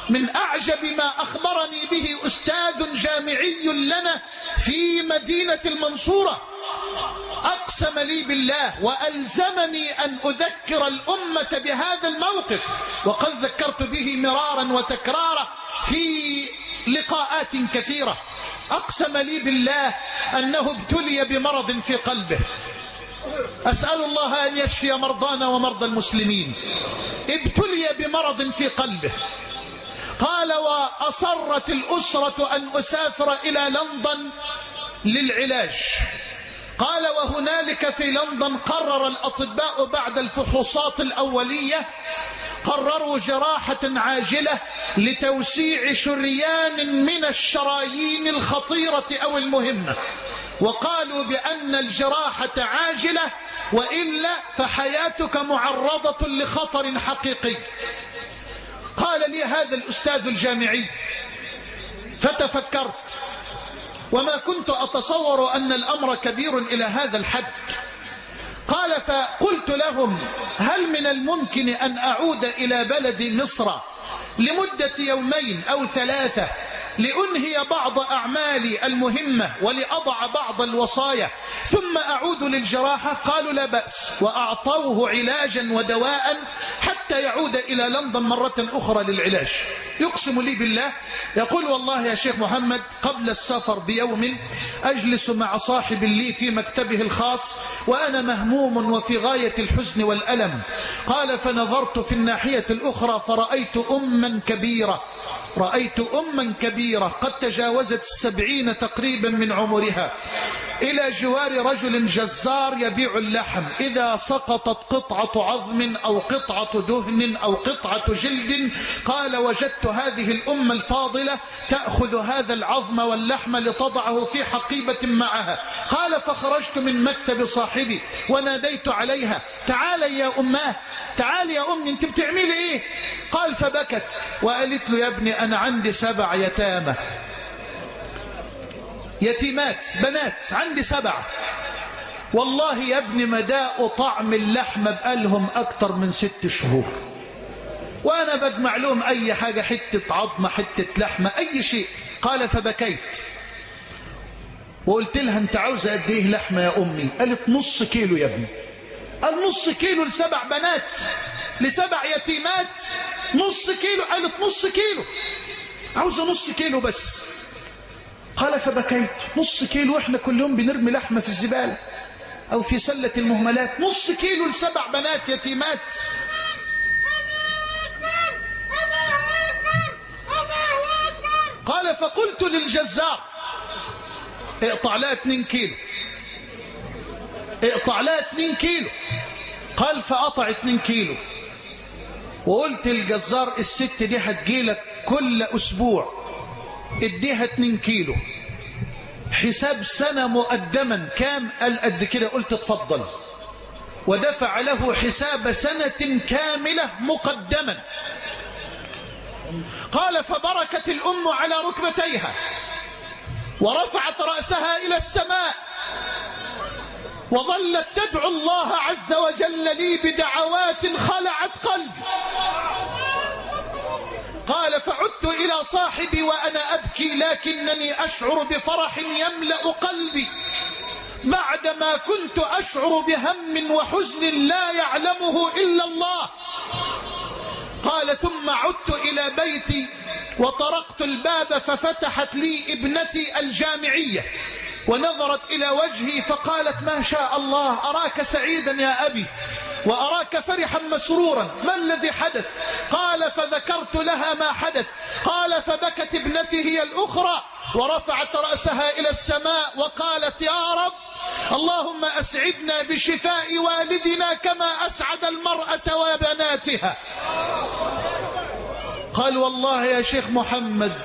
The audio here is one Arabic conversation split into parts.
من أعجب ما أخبرني به أستاذ جامعي لنا في مدينة المنصورة، أقسم لي بالله وألزمني أن أذكر الأمة بهذا الموقف، وقد ذكرت به مرارا وتكرارا في لقاءات كثيرة. أقسم لي بالله أنه ابتلي بمرض في قلبه، أسأل الله أن يشفي مرضانا ومرضى المسلمين. ابتلي بمرض في قلبه، قال وأصرت الأسرة أن أسافر إلى لندن للعلاج. قال وهنالك في لندن قرر الأطباء بعد الفحوصات الأولية قرروا جراحة عاجلة لتوسيع شريان من الشرايين الخطيرة أو المهمة، وقالوا بأن الجراحة عاجلة وإلا فحياتك معرضة لخطر حقيقي. قال لي هذا الأستاذ الجامعي، فتفكرت وما كنت أتصور أن الأمر كبير إلى هذا الحد. قال فقلت لهم هل من الممكن أن أعود إلى بلد مصر لمدة يومين أو 3 لأنهي بعض أعمالي المهمة ولأضع بعض الوصايا ثم أعود للجراحة؟ قالوا لا بأس، وأعطوه علاجا ودواء حتى يعود إلى لندن مرة أخرى للعلاج. يقسم لي بالله، يقول والله يا شيخ محمد قبل السفر بيوم أجلس مع صاحب لي في مكتبه الخاص وأنا مهموم وفي غاية الحزن والألم. قال فنظرت في الناحية الأخرى فرأيت أما كبيرة، رأيت أما كبيرة قد تجاوزت 70 تقريبا من عمرها، إلى جوار رجل جزار يبيع اللحم. إذا سقطت قطعة عظم أو قطعة دهن أو قطعة جلد، قال وجدت هذه الأمة الفاضلة تأخذ هذا العظم واللحم لتضعه في حقيبة معها. قال فخرجت من مكتب صاحبي وناديت عليها تعالي يا أماه، تعالي يا أمي أنت بتعملي إيه؟ قال فبكت وقالت له يا ابني أنا عندي 7 يتامى، يتيمات بنات عندي 7، والله يا ابني مداء طعم اللحم بقالهم أكتر من 6 شهور، وأنا بجمع لهم أي حاجة، حتة عظمة حتة لحمة أي شيء. قال فبكيت وقلت لها أنت عاوزة قد إيه لحمة يا أمي؟ قالت نص كيلو يا ابني. قال نص كيلو ل7 بنات ل7 يتيمات؟ نص كيلو. قالت نص كيلو، عاوزة نص كيلو بس. قال فبكيت، نص كيلو احنا كل يوم بنرمي لحمة في الزبالة أو في سلة المهملات، نص كيلو ل7 بنات يتيمات. قال فقلت للجزار اقطع لها 2 كيلو، اقطع لها 2 كيلو. قال فقطع 2 كيلو، وقلت للجزار الست دي هتجيلك كل أسبوع اديها 2 كيلو، حساب سنة مقدما كام؟ قال قد كده. قلت اتفضل، ودفع له حساب سنة كاملة مقدما. قال فبركت الأم على ركبتيها ورفعت رأسها إلى السماء وظلت تدعو الله عز وجل لي بدعوات خلعت قلبي. قال فعدت إلى صاحبي وأنا أبكي لكنني أشعر بفرح يملأ قلبي بعدما كنت أشعر بهم وحزن لا يعلمه إلا الله. قال ثم عدت إلى بيتي وطرقت الباب ففتحت لي ابنتي الجامعية ونظرت إلى وجهي فقالت ما شاء الله أراك سعيدا يا أبي وأراك فرحا مسرورا، ما الذي حدث؟ قال فذكرت لها ما حدث. قال فبكت ابنتي هي الأخرى ورفعت رأسها إلى السماء وقالت يا رب اللهم أسعدنا بشفاء والدنا كما أسعد المرأة وبناتها. قال والله يا شيخ محمد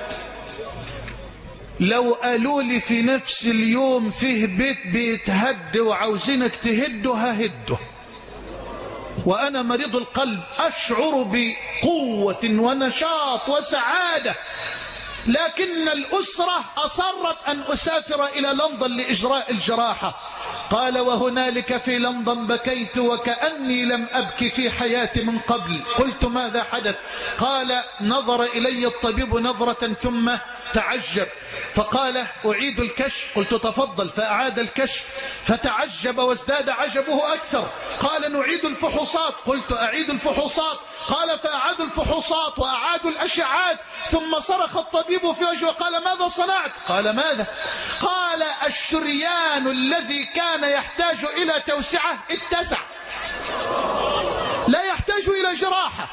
لو قالوا لي في نفس اليوم فيه بيت بيتهد وعاوزينك تهده ههده، وأنا مريض القلب أشعر بقوة ونشاط وسعادة، لكن الأسرة أصرت أن أسافر إلى لندن لإجراء الجراحة. قال وهنالك في لندن بكيت وكأني لم أبكي في حياتي من قبل. قلت ماذا حدث؟ قال نظر إلي الطبيب نظرة ثم تعجب فقال أعيد الكشف. قلت تفضل. فأعاد الكشف فتعجب وازداد عجبه أكثر. قال نعيد الفحوصات. قلت أعيد الفحوصات. قال فأعادوا الفحوصات وأعادوا الأشعات. ثم صرخ الطبيب في وجهه وقال ماذا صنعت؟ قال ماذا؟ قال الشريان الذي كان يحتاج إلى توسعة اتسع، لا يحتاج إلى جراحة.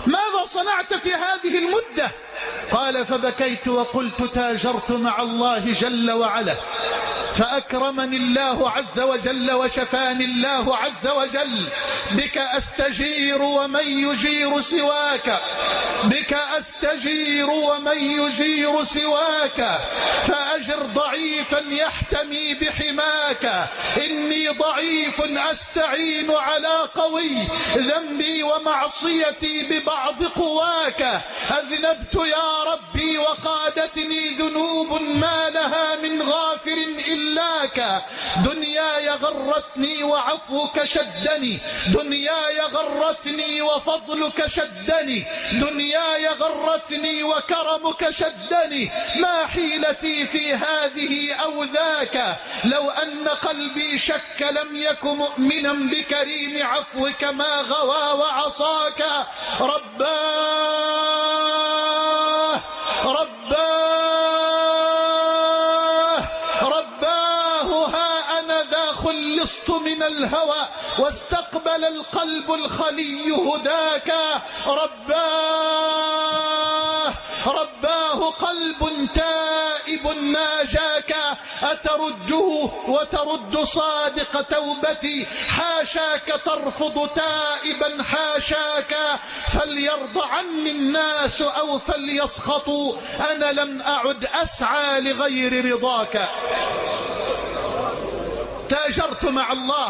ماذا صنعت في هذه المدة؟ قال فبكيت وقلت تاجرت مع الله جل وعلا فأكرمني الله عز وجل وشفاني الله عز وجل. بك أستجير ومن يجير سواك، بك أستجير ومن يجير سواك، فأجر ضعيفا يحتمي بحماك. إني ضعيف أستعين على قوي، ذنبي ومعصيتي ببعض قواك. أذنبت يا ربي وقادتني ذنوب ما لها من غافر إلاك. دنياي غرتني وعفوك شدني، دنياي غرتني وفضلك شدني، دنياي غرتني وكرمك شدني. ما حيلتي في هذه أو ذاك؟ لو أن قلبي شك لم يك مؤمنا بكريم عفوك ما غوى وعصاك. رباه ها أنا ذا خلصت من الهوى واستقبل القلب الخلي هداك. رباه قلب تائب ناجاك، أترده وترد صادق توبتي؟ حاشاك ترفض تائبا حاشاك. فليرضى عني الناس أو فليسخطوا، أنا لم أعد أسعى لغير رضاك. تاجرت مع الله